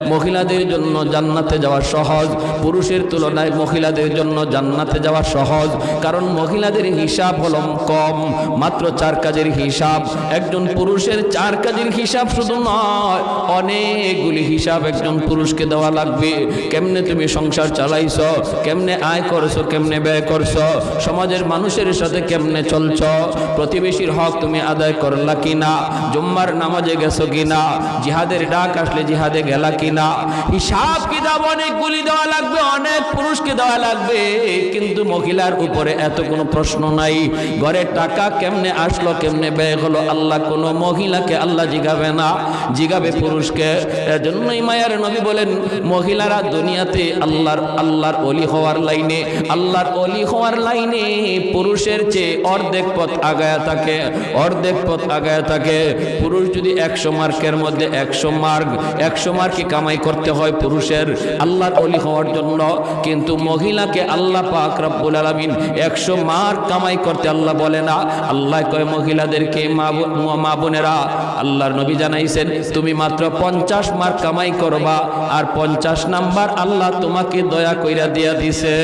মহিলাদের জন্য জান্নাতে যাওয়া সহজ, পুরুষের তুলনায় মহিলাদের জন্য জান্নাতে যাওয়া সহজ। কারণ মহিলাদের হিসাব হলো কম, মাত্র 4 কাজের হিসাব। একজন পুরুষের 4 কাজের হিসাব শুধু নয়, অনেকগুলি হিসাব একজন পুরুষকে দেওয়া লাগবে। কেমনে তুমি সংসার চালাইছো, কেমনে আয় করছো, কেমনে ব্যয় করছো, সমাজের মানুষের সাথে কেমনে চলছো, প্রতিবেশীর হক তুমি আদায় করলা কিনা, জুম্মার নামাজে গেছো কিনা, জিহাদের ডাক আসলে জিহাদে গেলা কিনা। হিসাব কিতাব অনেকগুলি দেওয়া লাগবে, অনেক পুরুষকে দেওয়া লাগবে। কিন্তু মহিলার উপরে এত কোনো প্রশ্ন নাই। ঘরে টাকা কেমনে আসলো, কেমনে ব্যয় হলো, আল্লাহ কোনো মহিলাকে আল্লাহ জিগাবে না, জিগাবে পুরুষকে। এজন্যই মায়ার নবী বলেন, মহিলারা দুনিয়াতে আল্লাহর ওলি হওয়ার লাইনে, আল্লাহর ওলি হওয়ার লাইনে পুরুষের চেয়ে অর্ধেক পথ আগায়া থাকে, অর্ধেক পথ আগায়া থাকে। পুরুষ যদি 100 মার্কের মধ্যে 100 মার্কই কামাই করতে হয় পুরুষের আল্লাহর ওলি হওয়ার জন্য, কিন্তু মহিলাকে আল্লাহ পাক রব্বুল আলামিন 100 মার্ক কামাই করতে আল্লাহ বলে না। আল্লাহ কয় মহিলাদেরকে, মা বোনেরা, আল্লাহর নবী জানাইছেন তুমি মাত্র 50 মার্ক কামাই করবা, আর 50 নাম্বার আল্লাহ তোমাকে দয়া কইরা দিয়া দিছে।